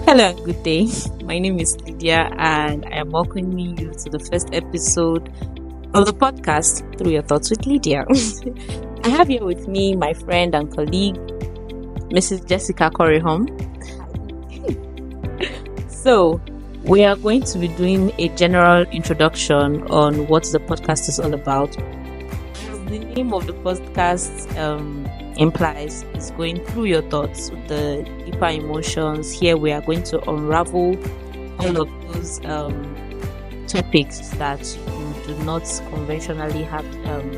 Hello and good day. My name is Lydia, and I am welcoming you to the first episode of the podcast Through Your Thoughts with Lydia. I have here with me my friend and colleague, Mrs. Jessica Corrihom. So, we are going to be doing a general introduction on what the podcast is all about. As the name of the podcast implies, is going through your thoughts, the deeper emotions. Here we are going to unravel all of those topics that you do not conventionally have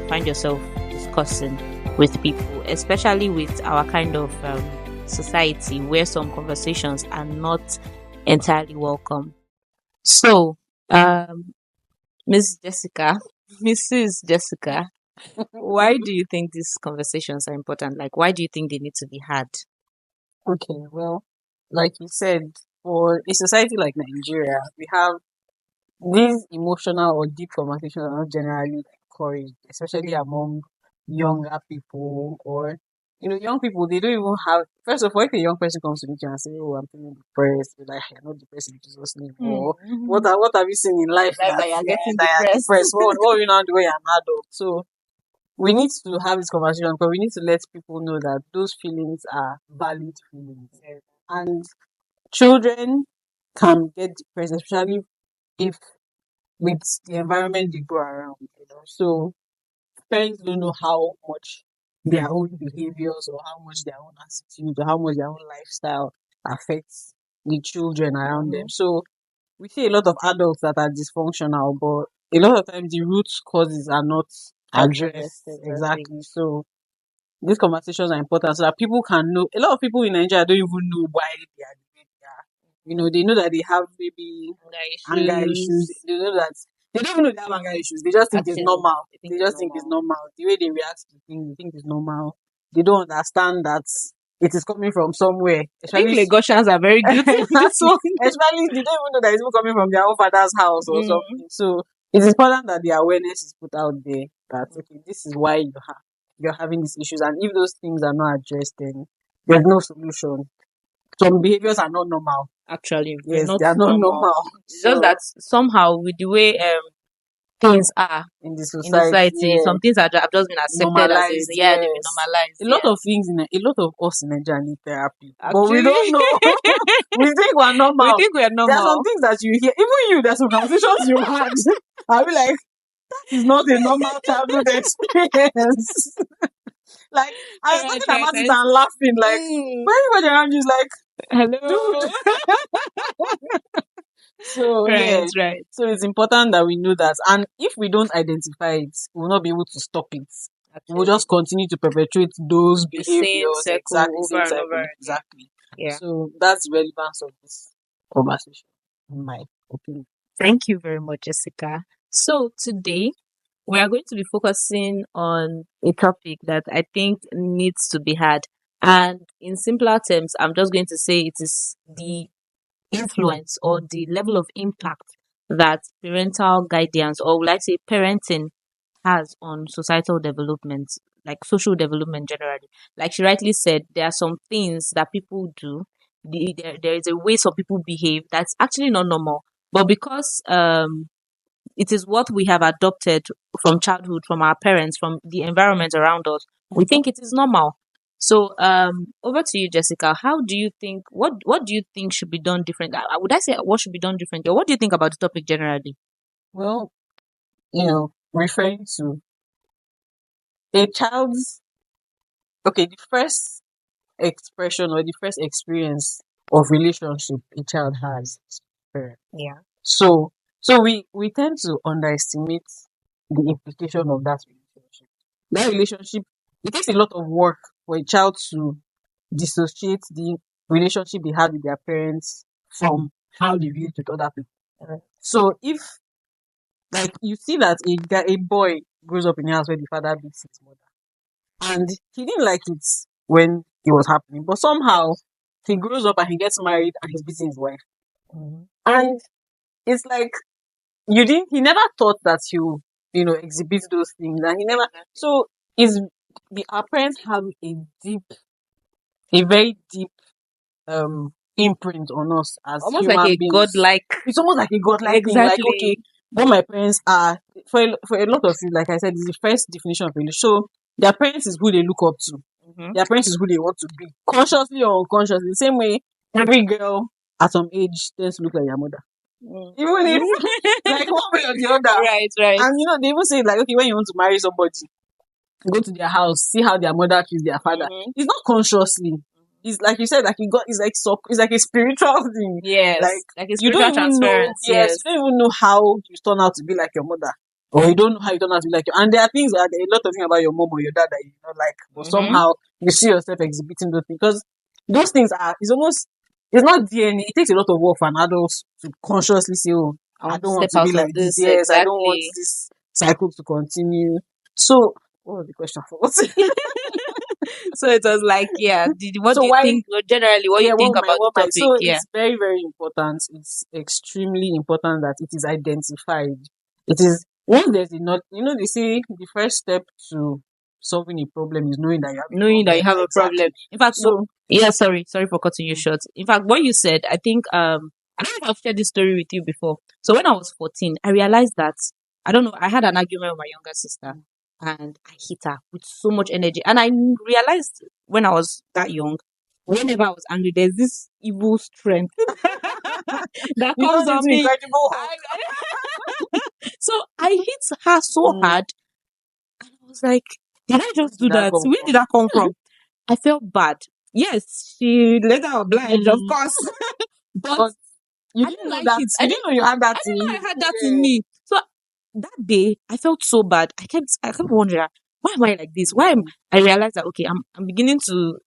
find yourself discussing with people, especially with our kind of society where some conversations are not entirely welcome. So, Miss Jessica, Mrs. Jessica, why do you think these conversations are important? Like, why do you think they need to be had? Okay, well, like you said, for a society like Nigeria, we have these emotional or deep conversations are not generally encouraged, especially among younger people or young people. They don't even have. First of all, if a young person comes to me and say, "Oh, I'm feeling depressed," they're like, "I'm not depressed in Jesus' name." Or what have you seen in life That you're getting that you're depressed? depressed? What are you now doing? An adult, so we need to have this conversation because we need to let people know that those feelings are valid feelings. And children can get depressed, especially if with the environment they grow around. So parents don't know how much their own behaviors or how much their own attitude or how much their own lifestyle affects the children around them. So we see a lot of adults that are dysfunctional, but a lot of times the root causes are not addressed. Exactly. So these conversations are important so that people can know. A lot of people in Nigeria don't even know why they are the way they are. They know that they have maybe anger issues. They know that they don't even know they have anger issues. They just think it's Actually, normal. they They just think it's normal. The way they react to things, they think it's normal. They don't understand that it is coming from somewhere. I think Especially Lagosians are very guilty in this one. especially they don't even know that it's even coming from their own father's house or Mm. something. So it's important that the awareness is put out there that okay, this is why you're having these issues, and if those things are not addressed, then there's no solution. Some behaviors are not normal. Actually, Yes, they are not normal. It's just that somehow with the way things are in the in the society, yeah, some things have just been accepted as normalized. is. Yeah, they've been Yes. normalized. A lot yeah. of things a lot of us in Nigeria need therapy, but we Actually, don't know. We think we're normal. we think we are There are some normal. things that you hear, even you. There's some conversations you had. I'll be like, that is not a normal childhood experience. Like I was Right, talking about right. it and laughing. Like when everybody around you is like, Hello. dude. So yeah, Right. so it's important that we know that, and if we don't identify it, we will not be able to stop it. We'll just continue to perpetuate those The same behaviors circle exactly, over same and cycle, over. exactly. Yeah. So that's the relevance of this conversation, in my opinion. Thank you very much, Jessica. So today we are going to be focusing on a topic that I think needs to be had. And in simpler terms, I'm just going to say it is the influence or the level of impact that parental guidance, or would I say parenting, has on societal development, like social development generally. Like she rightly said, there are some things that people do. There is a way some people behave that's actually not normal. But because it is what we have adopted from childhood, from our parents, from the environment around us, we think it is normal. So over to you, Jessica. How do you think what do you think should be done different? Would I say what should be done differently? Or what do you think about the topic generally? Well, referring to a child's the first expression or the first experience of relationship a child has is parent. Yeah. So we tend to underestimate the implication of that relationship. That relationship, it takes a lot of work for a child to dissociate the relationship they had with their parents from how they relate with other people. So if like you see that a boy grows up in a house where the father beats his mother, and he didn't like it when it was happening, but somehow he grows up and he gets married and he's beating his wife. And it's like he never thought that exhibit those things, and he never. So is our parents have a very deep imprint on us as Almost like human a beings. godlike. It's almost like a godlike thing. Like, okay, Exactly. what my parents are, for a lot of you, like I said, is the first definition of religion. So their parents is who they look up to. Mm-hmm. Their parents is who they want to be, consciously or unconsciously. The same way every girl at some age tends to look like their mother, even if like one way or the other. Right, right. And they even say like, okay, when you want to marry somebody, go to their house, see how their mother treats their father. Mhm. It's not consciously. It's like you said, like it's like it's like a spiritual thing. Yes. Like a you don't spiritual even know. transference. Yes, you don't even know how you turn out to be like your mother, or you don't know how you turn out to be like your. And there are things that there are a lot of things about your mom or your dad that you don't like, but Mhm. somehow you see yourself exhibiting those things because those things are. It's not DNA. It takes a lot of work for an adult to consciously say, "Oh, I don't want step to be out of like this. this. Yes, I don't want Exactly. this cycle to continue." So, what was the question for us? So it was like, yeah. What So do you why? think generally? What do Yeah, you think about the topic? so Yeah. it's very, very important. It's extremely important that it is identified. It is once there's enough, they say the first step to solving a problem is knowing that you have a Knowing that problem. you have a problem. Exactly. In fact, So yeah, sorry for cutting you short. In fact, what you said, I think I don't know if I've shared this story with you before. So when I was 14, I realized that I don't know, I had an argument with my younger sister and I hit her with so much energy. And I realized when I was that young, whenever I was angry, there's this evil strength that you comes don't need on to me. Incredible Hulk. So I hit her so hard. And I was like, did I Where just do did that that? come Where from? did that come from? I felt bad. Yes, she later obliged, of course. But But you I didn't didn't know like that. it. You didn't know you had that I in didn't know you. I had that in Yeah. me. So that day I felt so bad. I kept wondering, why am I like this? Why am I realized that okay, I'm beginning to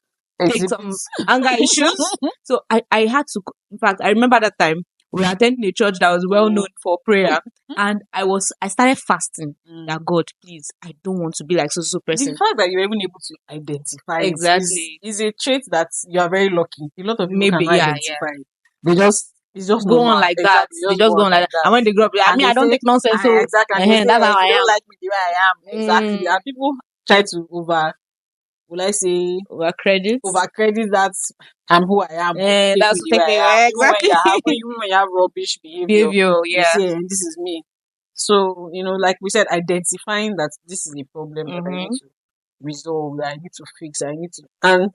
take some Exhibits. anger issues. So I had to, in fact, I remember that time we were attending a church that was well known for prayer. And I started fasting that God, please, I don't want to be like so The person. fact that you're even able to identify it Exactly. is a trait that you are very lucky. A lot of people Maybe, cannot yeah. identify it. It's just Go on normal. like that. Exactly, They just go just go on on like like that. that. And when they grow up, I And mean, they I don't say, take nonsense. So exactly, and they say, that's how if I you don't am. like me the way I am, exactly. And people try to will I say, Over credits. over credit that I'm who I am, but you take me That's the way take me I am. exactly. Even when you have rubbish behavior, Behavior, you yeah. say, this is me. So, like we said, identifying that this is a problem that I need to resolve, that I need to fix, and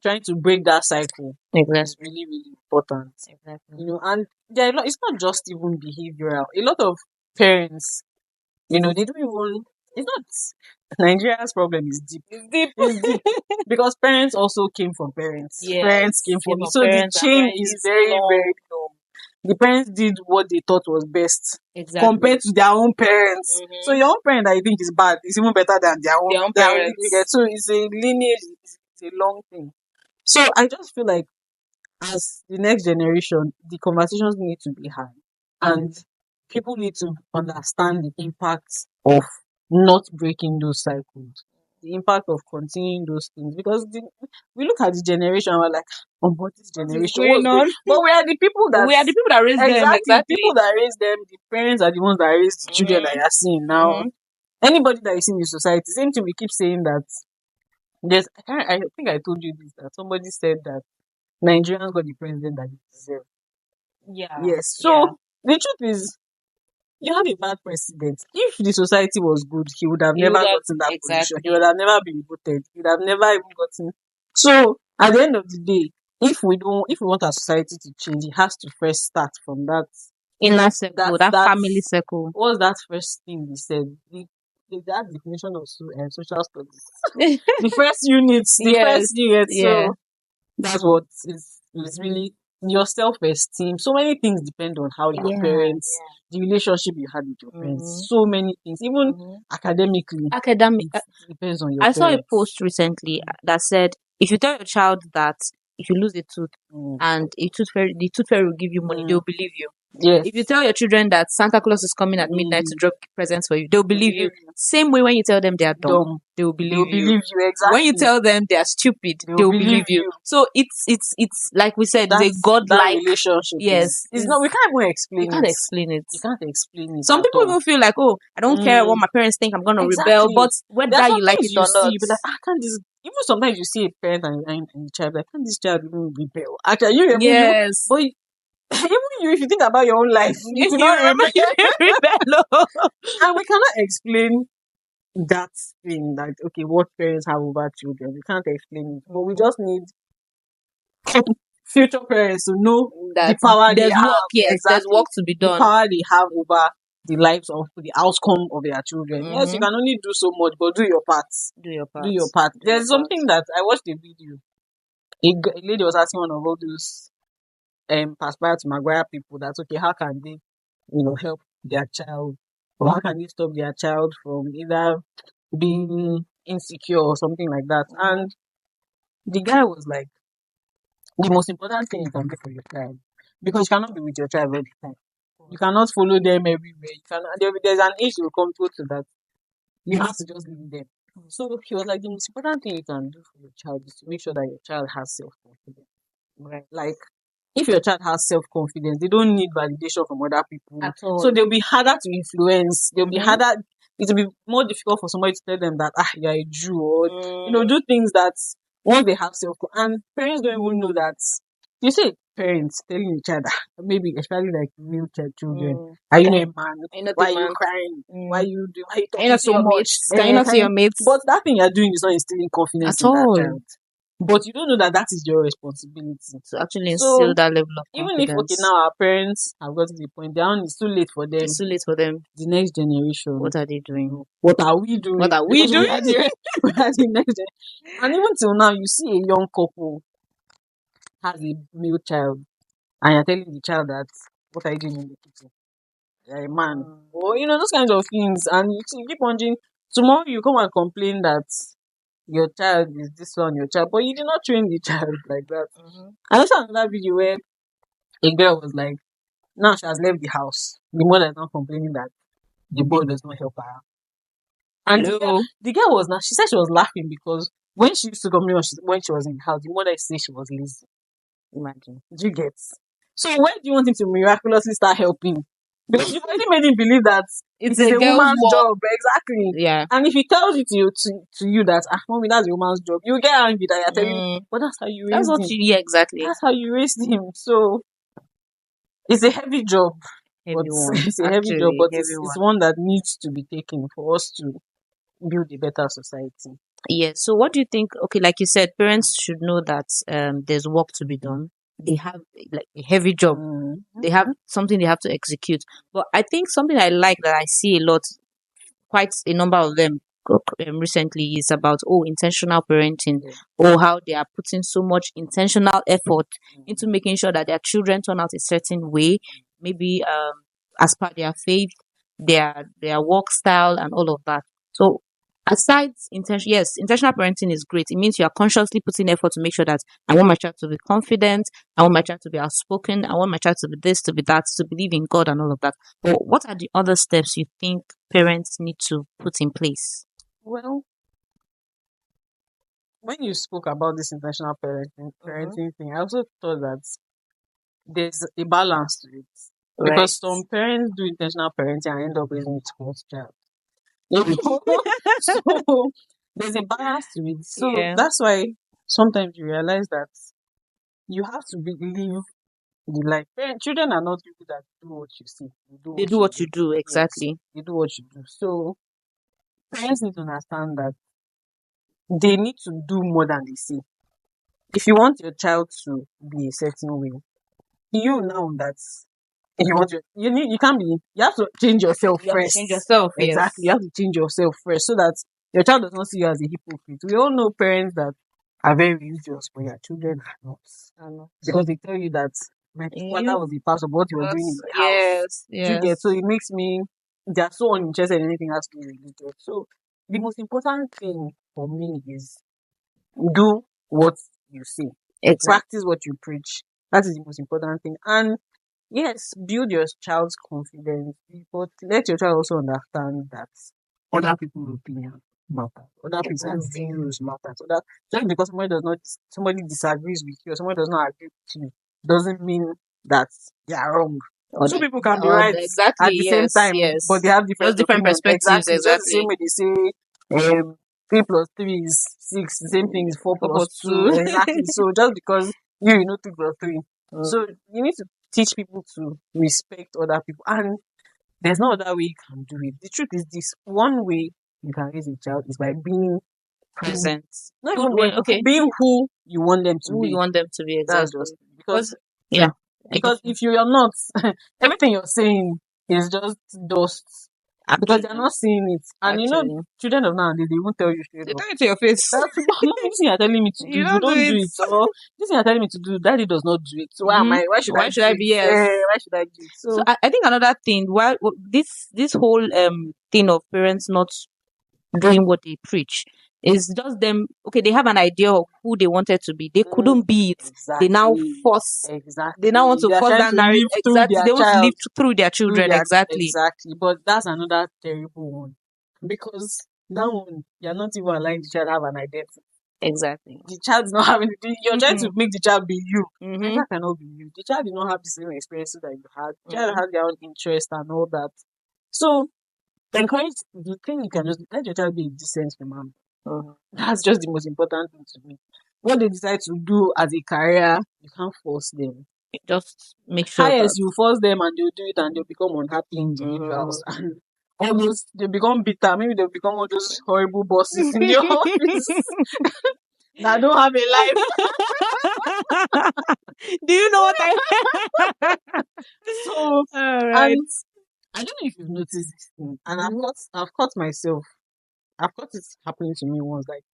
trying to break that cycle is Exactly. really, really important. Exactly. And it's not just even behavioral. A lot of parents, they don't even, it's not, Nigeria's problem is deep. It's deep. Because parents also came from parents. Parents came from it. So the parents and chain parents is is very, long. very long. The parents did what they thought was best Exactly. compared to their own parents. So your own parent that you think is bad is even better than their own, Their own parents. So it's a lineage, it's a long thing. So I just feel like as the next generation, the conversations need to be had. And people need to understand the impact of not breaking those cycles, the impact of continuing those things. Because we look at the generation and we're like, oh, what this generation? going What's going on? But we are the people that We are the people that raised them. exactly people that raise them, the parents are the ones that raise the children that you are seeing now. Anybody that is in the society, same thing we keep saying that there's I think I told you this that somebody said that Nigerians got the president that they deserve. Yeah. Yes. So the truth is you have a bad president. If the society was good, he would have He never would have- gotten that position. He exactly. would have never been voted. He would have never even gotten. So at the end of the day, if we want our society to change, it has to first start from that Inner circle, that family circle. What was that first thing he said? That definition of social studies. The first units, Yes, yeah. So that's what is really your self-esteem. So many things depend on how your parents, the relationship you had with your parents. So many things, even academically, Academic. it depends on your I saw a parents. post recently that said if you tell your child that if you lose a tooth and the tooth fairy will give you money, they'll believe you. Yes. If you tell your children that Santa Claus is coming at midnight to drop presents for you, they'll believe you. Same way when you tell them they are dumb, they will believe you. Exactly. When you tell them they are stupid, they will believe you. So it's like we said, it's a that godlike relationship. Yes, It's not. We can't even explain you can't it. explain it. You can't explain it. Some at people all. even feel like, oh, I don't care what my parents think, I'm gonna rebel. Exactly. But There are whether some you like things it you or see, not, you be like, can't this? Even sometimes you see a parent and a child, like, can't this child even rebel? Actually, you even you, yes, but even you, if you think about your own life, you you cannot remember rebel. rebel. And we cannot explain that thing, that okay, what parents have over children. We can't explain it, but we just need future parents to know the That power they there's have. work, yes, there's Exactly. work to be The done. power they have over the lives of the outcome of their children. Yes, you Mhm. can only do so much, but do your part. Do your part. Do your part. There's something that I watched a video. A lady was asking one of all those Paspire to Maguire people that okay, how can they, help their child, or how can they stop their child from either being insecure or something like that. And the guy was like, the most important thing you can do for your child, because you cannot be with your child all the time. You cannot follow them everywhere. You cannot. There's an age you will come to that you have to just leave them. So he was like, the most important thing you can do for your child is to make sure that your child has self confidence. Right. Like, if your child has self confidence, they don't need validation from other people. At all. So they'll be harder to influence. They'll be Mhm. harder. It will be more difficult for somebody to tell them that you're a Jew, or do things that once they have self, and parents don't even know that. You say parents telling each other, maybe especially like wheelchair children, are you not a man? Are you not Why a are you man? crying? Why you Can you talking not see so your much? mates? Can you not see your mates? But that thing you're doing is not instilling confidence At in that all. child. But you don't know that that is your responsibility. To actually So instill that level of even if confidence. now our parents have got to the point, down it's too late for them. It's too late for them. The next generation, What are they doing? what are we doing? What are we Because doing? we are the next generation. And even till now, you see a young couple has a male child, and you're telling the child that, what are you doing in the kitchen? You're a man. Or, those kinds of things. And you keep wondering, tomorrow you come and complain that your child is this one, your child, but you did not train the child like that. I saw another video where a girl was like, now she has left the house. The mother is not complaining that the boy does not help her. And the girl was not, she said she was laughing because when she used to complain when she was in the house, the mother said she was lazy. Imagine. Do you get? So where do you want him to miraculously start helping? Because you've already made him believe that It's it is a girl's woman's work. job. Exactly. Yeah. And if he tells you to you that, mommy, that's a woman's job, you get angry that you're telling me, but that's how you raised That's what him. yeah, exactly. That's how you raised him. So it's a heavy job. Heavy one. It's a heavy Actually, job, but heavy it's one. one that needs to be taken for us to build a better society. Yeah. So what do you think? Okay, like you said, parents should know that there's work to be done. They have like a heavy job. They have something they have to execute. But I think something I like that I see a lot, quite a number of them recently, is about intentional parenting, or how they are putting so much intentional effort into making sure that their children turn out a certain way, maybe as per their faith, their work style, and all of that. So aside intention, yes, intentional parenting is great. It means you are consciously putting effort to make sure that I want my child to be confident, I want my child to be outspoken, I want my child to be this, to be that, to believe in God and all of that. But what are the other steps you think parents need to put in place? Well, when you spoke about this intentional parenting thing, I also thought that there's a balance to it. Right. Because some parents do intentional parenting and end up raising a false child. So there's a balance to it. So Yeah. that's why sometimes you realize that you have to live the life. Children are not people that do what you see. They do what you do, Yes, exactly. they do what you do. So parents need to understand that they need to do more than they say. If you want your child to be a certain way, you know that you want you can't be, you have to change yourself You have to first. change yourself, yes. Exactly. You have to change yourself first so that your child does not see you as a hypocrite. We all know parents that are very religious, but your children are not. I know. Because they tell you that my father was a pastor, but what he was doing in the house. Yes, Do you get? yes. So it makes me, they are so uninterested in anything that's to do with religion. So the most important thing for me is do what you say. Exactly. Practice what you preach. That is the most important thing. And yes, build your child's confidence, but let your child also understand that other people's opinion matter, other people's Exactly. views matter. So that just because somebody disagrees with you or somebody does not agree with you doesn't mean that they are wrong. Or Two the, people can be or right the, exactly. at the same Yes. time, but they Yes. have Just different different opinions. perspectives. Exactly, just the same Exactly. way they say 3 plus 3 is 6. The same thing is 4 Four plus plus 2. two. Exactly. So just because you know 3 plus 3, Mm, so you need to teach people to respect other people, and there's no other way you can do it. The truth is this: one way you can raise a child is by being who, present. not Who, even well, okay. being who you want them to Who you be. want them to be That's exactly? just Because because yeah, I get because you. if you are not, everything you're saying is just dust because they're Actually, not seeing it. And actually, children of nowadays, they won't tell you straight they up. tell it to your face. That's Mom, this thing you're telling me to do, You you don't do don't do it. it. Or this thing you're telling me to do, Daddy does not do it. So why am Hmm. I? Why should I Why should do I it? be yes? Why should I do it? So So I think another thing, why this whole thing of parents not doing what they preach is just them. Okay, they have an idea of who they wanted to be. They mm, couldn't be it. They now exactly, force. They now want exactly. to They are force trying that to narrative. live through Exactly. their They want to live child, through their through children. their Exactly. exactly. But that's another terrible one because that one you're not even allowing the child to have an identity. Exactly. The child is not having. You're trying to Mm-mm. make the child be you. The Mhm. child cannot be you. The child did not have the same experiences that you had. The child Mhm. has their own interest and all that. So encourage the thing you can just let your child be a decent human. Mhm. That's just the most important thing to me. What they decide to do as a career, you can't force them. Just make sure that. Highest, you force them and they'll do it and they'll become unhappy Mhm. individuals and almost they become bitter. Maybe they'll become all those horrible bosses in the office that don't have a life. Do you know what I? So All right. and I don't know if you've noticed this thing, and I've caught myself. I've caught it happening to me once, like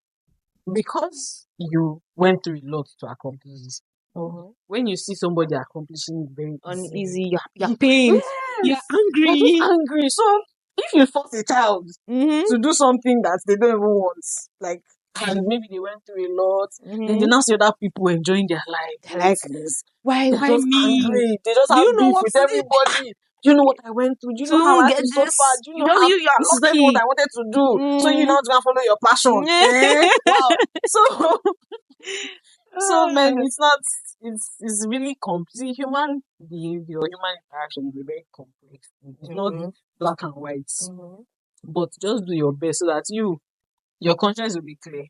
because you went through a lot to accomplish this. Mhm. When you see somebody accomplishing it very easily, Uneasy. You're you, pained. You're yes, you're just angry. angry. So if you force a child Mhm. to do something that they don't even want, like and maybe they went through a lot, then they Mhm. now see other people enjoying their life. They're like, why? They're Why just me? angry. They just Do have you know beef what with to do everybody. Do you know what I went through? Do you know how to I had get to suffer? this? Do you You know just how you. You're this is not even what lucky. I wanted to do? So you Mm. now gonna follow your passion? Wow. So so man, Ah. it's really complex. Human behavior, human interaction is a very complex thing. It's not Mhm. black and white. Mhm. But just do your best so that your conscience will be clear.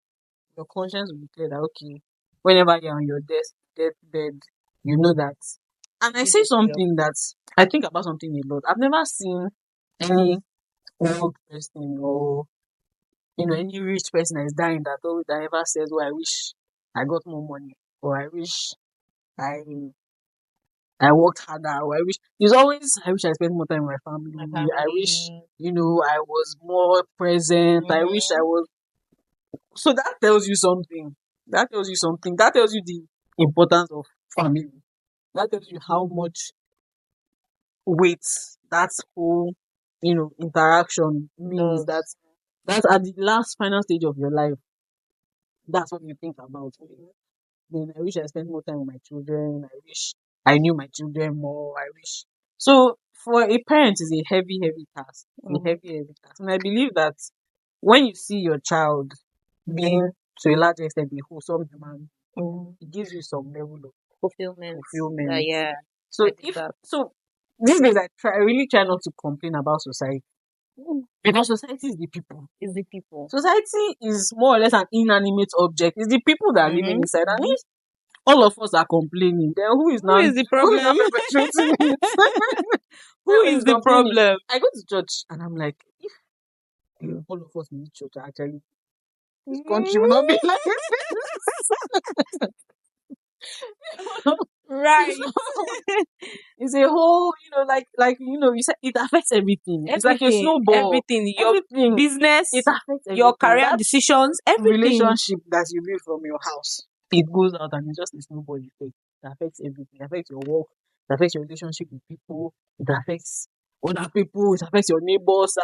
Your conscience will be clear that okay, whenever you're on your deathbed, you know that. And I You say did well. something that I think about something a lot. I've never seen any old person or any rich person that is dying that ever says, "Oh, I wish I got more money," or "I wish I I worked harder," or "I wish." It's always, "I wish I spent more time with my My family. I wish family. I was more present. I wish I Mhm. was." So that tells you something. That tells you something. That tells you the importance of family. That tells you how much weight that whole interaction means. That Does. that's at the last final stage of your life. That's what you think about. Then I wish I spent more time with my children. I wish I knew my children more. I wish. So for a parent, it's a heavy, heavy task. A Mhm. heavy, heavy task. And I believe that when you see your child being to a large extent a wholesome human, Mhm. it gives you some level of Fulfillment. fulfillment. Yeah, I So did that. these days I really try not to complain about society because society is the people. It's the people. Society is more or less an inanimate object. It's the people that are living Mhm. inside. And Mhm. if all of us are complaining, then who is Who now is the who is now problem? perpetrating it? Who Who is is the complaining? problem? I go to church and I'm like, if all of us in this church are actually, this country will not be like this. Right. It's a whole, you said it affects everything. It's like a Everything, snowball. everything, your Everything. It business, affects your everything. career That decisions, everything. relationship that you build from your house, it goes out and it's just a snowball effect. It affects everything. It affects your work. It affects your relationship with people. It affects other people. It affects your neighbors.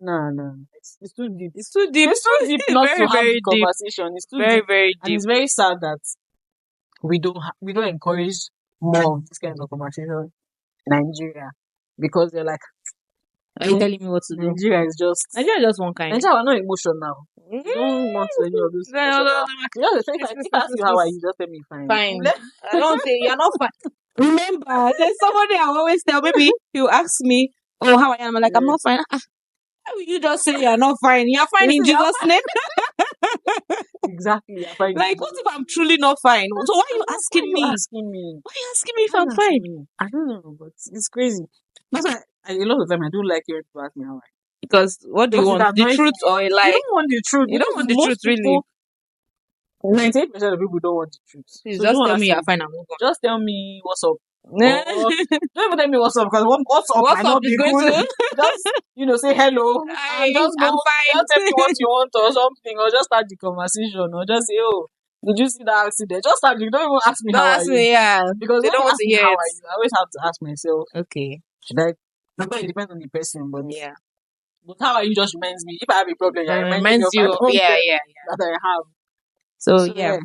No, no. It's too deep. It's too deep. It's too deep not to Very, have the very deep. conversation. It's too Very, deep. very And deep. it's very sad that we don't encourage more of this kind of conversation Nigeria because they're like, Are you telling me what to do? Nigeria is just Nigeria is just one kind. Nigeria are not emotional. Mm, We don't want any of those emotional. You just say, if I ask you how are you, just tell me fine. Fine. I don't say you're not fine. Remember, there's somebody I always tell. Maybe he'll ask me, "Oh, how I am?" I'm like, "I'm Yeah. not fine." Ah, how will you just say you're not fine? You're fine You in see, you're Jesus' name. Exactly, you're fine. Like, what if I'm truly not fine? So why are you Why asking are you me? asking me? Why are you asking me if Why are I'm you asking fine? me? I don't know, but it's crazy. That's why a lot of the time I don't like hearing people ask me how I am. Because what do you Because it want? The annoys truth me. or a You lie? don't want the truth. You don't want the truth, Most really. people, 98% of people don't want the truth. Please So just don't tell ask me you're me. fine and move Just tell me what's up. on. Or don't even tell me what's up because what's up What's might up not is be going good. to? Just say hello Hi, and just I'm go. Just tell me fine. what you want or something, or just start the conversation, or just say, "Oh, did you see that accident?" Just start. You don't even ask me Don't how are ask you, me. Yeah, because they when don't you want ask to me hear how it. are you, I always have to ask myself, Okay. should I? Sometimes it depends on the person, Yeah. but how are you just reminds me. If I have a problem, you're That reminding me reminds of my you of problem yeah. that I have. So So yeah. yeah.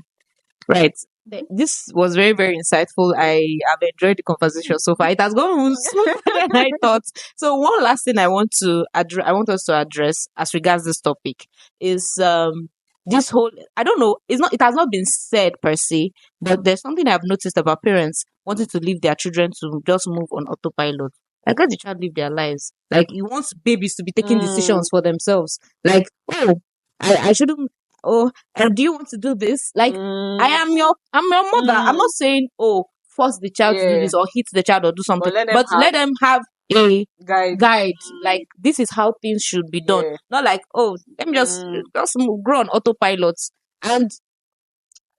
Right. This was very, very insightful. I have enjoyed the conversation so far. It has gone smoother than I thought. So one last thing I want us to address as regards this topic is this whole I don't know, it has not been said per se, but there's something I've noticed about parents wanting to leave their children to just move on autopilot. Like let the child live their lives. Like you want babies to be taking Mm, decisions for themselves. Like, oh, I shouldn't oh, do you want to do this? Like mm, I'm your mother. I'm mm, not saying, oh, force the child to do yeah. this or hit the child or do something, But let them but have let them have a guide. guide. Like this is how things should be done. Yeah. Not like, oh, let me Mm, grow on autopilot. And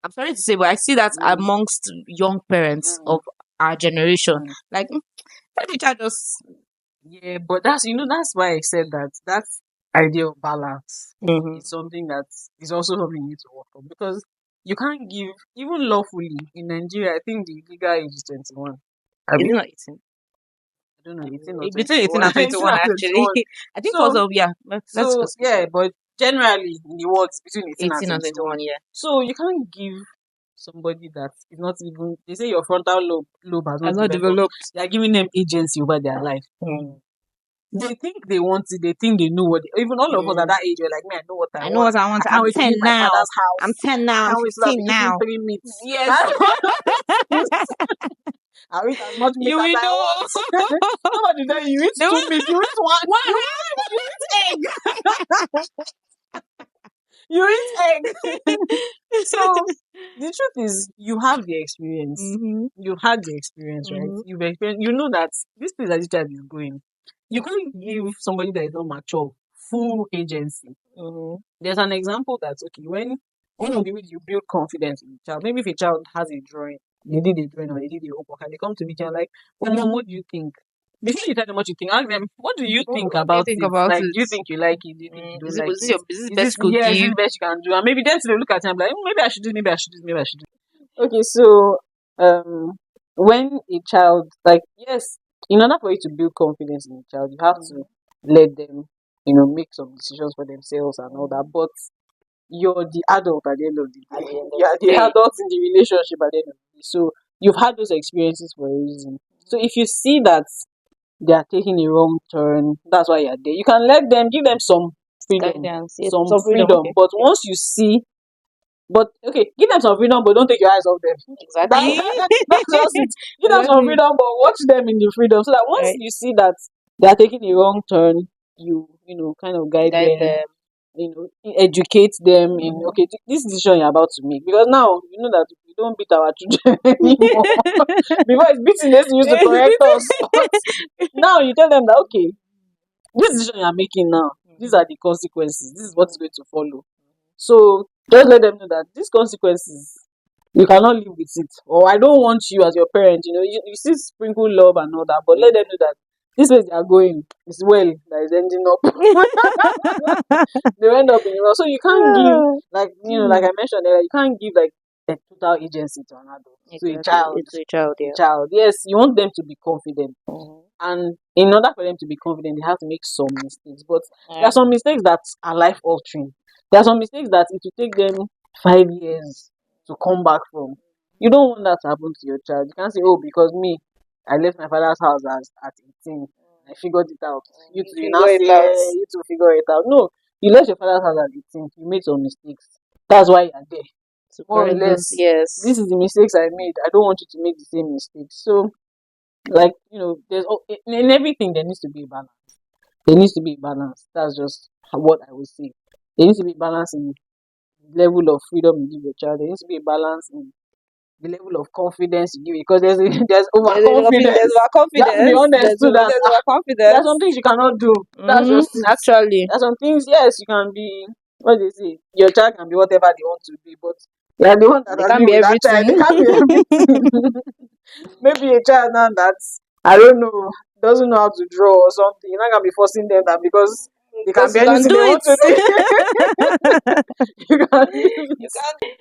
I'm sorry to say, but I see that mm, amongst young parents mm, of our generation. mm. Like let the child just Yeah, but that's why I said that idea of balance Mhm. is something that is also something you need to work on, because you can't give, even lawfully in Nigeria. I think the legal age is 21. Is it Abi? not 18? I don't know, 18 or Between 18 21. and 18 21 or actually. 21. I think So also yeah, let's so just yeah, but generally in the world it's between 18 and 18 and 21. 21, yeah. So you can't give somebody that is not even, they say your frontal lobe has not Has not developed. developed. They are giving them agency over their life. Mm. They think they want it. They think they know what. Even all of us at Mm. that age, we're like, man, I know what I I know want. what I want. I can't I'm wait to 10 leave my now. father's house. I'm 10 I now. I'm can't wait to have 15 eating now. 3 meats. Yes. I eat as much meat You as will I know. want. Somebody tell you eat They 2 meat, you eat one. What? You eat egg. You eat egg. So the truth is, you have the experience. Mm-hmm. You had the experience, right? Mm-hmm. You've experienced. You know that this place that this child is going. You can't give somebody that is not mature full agency. Mm-hmm. There's an example that's okay when one of the ways you build confidence in a child. Maybe if a child has a drawing, they did a drawing or they did a homework, and they come to me and like, "Oh, mom, what do you think?" Before you tell them what you think, ask them, "What do you think What do you about think it? about Like, it? do you think you like it? Do you think you don't like Is it? this the Is this best you could is this give? the best you can do?" And maybe then they look at you and be like, maybe I should do, maybe I should do, maybe I should do. Okay, so when a child, like, yes, in order for you to build confidence in a child, you have to let them, make some decisions for themselves and all that. But you're the adult at the end of the At day. the end of You are the the day. adult in the relationship at the end of the day. So you've had those experiences for a reason. So if you see that they are taking a wrong turn, that's why you're there. You can let them, give them some freedom, Guidance. Yes. some Some freedom. freedom. Okay. But once you see, but okay, give them some freedom, but don't take your eyes off them. Exactly. That's just it. Give them some Exactly. freedom, but watch them in the freedom, so that once Right. you see that they are taking a wrong turn, you kind of guide Guide them, them. educate them in, Mhm. okay, this decision you're about to make, because now you know that we don't beat our children anymore. Before it's beating, they used to correct us, but now you tell them that, okay, this decision you're making now, these are the consequences, this is what is going to follow. So just let them know that these consequences, you cannot live with it. Or I don't want you as your parent, you still sprinkle love and all that, but let them know that this way they are going is well that is ending up. They end up in the well. So you can't give, like, like I mentioned earlier, you can't give like a total agency to an adult, to a Exactly. child. It's a child, A yeah. child. Yes, you want them to be confident. Mhm. And in order for them to be confident, they have to make some mistakes. But there Yeah. are some mistakes that are life altering. There are some mistakes that it will take them 5 years to come back from. You don't want that to happen to your child. You can't say, oh, because me, I left my father's house at 18. I figured it out. You You two, you now figure say, it out. you two figure it out. No, you left your father's house at 18. You made some mistakes. That's why you're there. To More or correct those, less, yes. this is the mistakes I made. I don't want you to make the same mistakes. So, like, there's in everything there needs to be a balance. There needs to be a balance. That's just what I would say. There needs to be a balance in the level of freedom you give your child. There needs to be a balance in the level of confidence you give it, because there's There's overconfidence. You have to be overconfidence. honest to that. There's There are some overconfidence. things you cannot do. That's just it. Actually, There are some things, yes, you can be, what they say, your child can be whatever they want to be, but you are the one that they has can't been be with that child. They everything. can't be everything. Maybe a child now that's, I don't know, doesn't know how to draw or something. You're not gonna be forcing them that because they can Because be you can anything do they want to it. do. You can do You it. can't.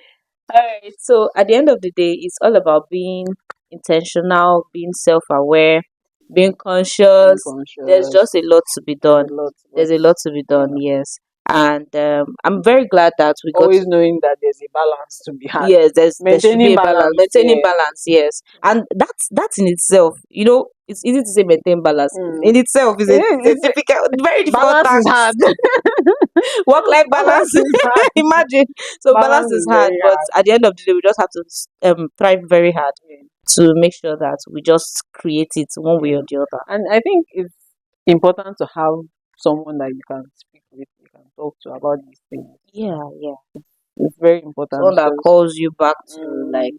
All right. So at the end of the day, it's all about being intentional, being self-aware, being Being conscious. There's just a conscious. lot to be There's done. a lot, but There's a lot to be done. yeah. Yes. And I'm very glad that we got Always to. knowing that there's a balance to be had. Yes, there should be Maintaining a balance, balance, maintaining yeah. balance. Yes, and that's in itself. It's easy to say maintain balance. Mm. In itself, is a It's difficult, very difficult balance is task. hard. Work-life balance. Balance is hard. Imagine. So balance Balance is is hard, very but hard. at the end of the day, we just have to thrive very hard Yeah. to make sure that we just create it one way Yeah. or the other. And I think it's important to have someone that you can speak with, you can talk to about these things. Yeah, yeah. It's very important Someone that because calls you back to like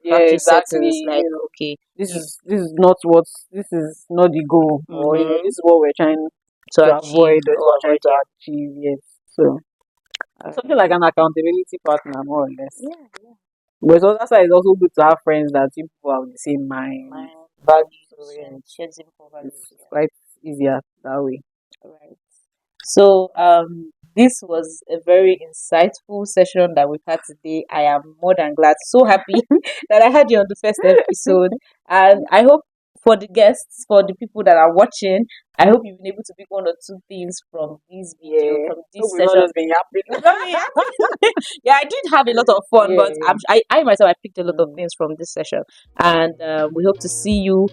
yeah, factory settings, exactly. like okay, This is not the goal, or mm-hmm, this is what we're trying to to achieve avoid, or this is or what we're avoid. trying to achieve. Yes. So something like an accountability partner, more or less. Yeah, yeah. But that's why it's also good to have friends that you people have the same mind. My values So yeah, and shared simple values. it's quite easier that way. Yeah. Right. So this was a very insightful session that we've had today. I am more than glad, so happy that I had you on the first episode. And I hope for the guests, for the people that are watching, I hope you've been able to pick one or two things from this video, Yeah. from this Hope we've not session. just been yapping. I mean, yeah, I did have a lot of fun, but Yeah. I myself I picked a lot of Mm. things from this session, and we hope to see you.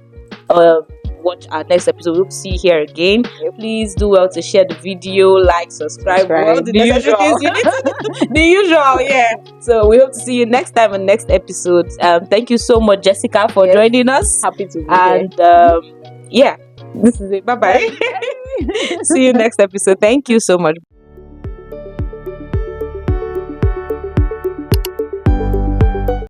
Uh, watch our next episode. We hope to see you here again. Yep. Please do well to share the video, like, subscribe, all Subscribe. the The necessary usual. things you need to do. The usual, yeah. So we hope to see you next time on next episode. Thank you so much, Jessica, for Yes. joining us. Happy to be And yeah, this is it. Bye bye. here. See you next episode. Thank you so much.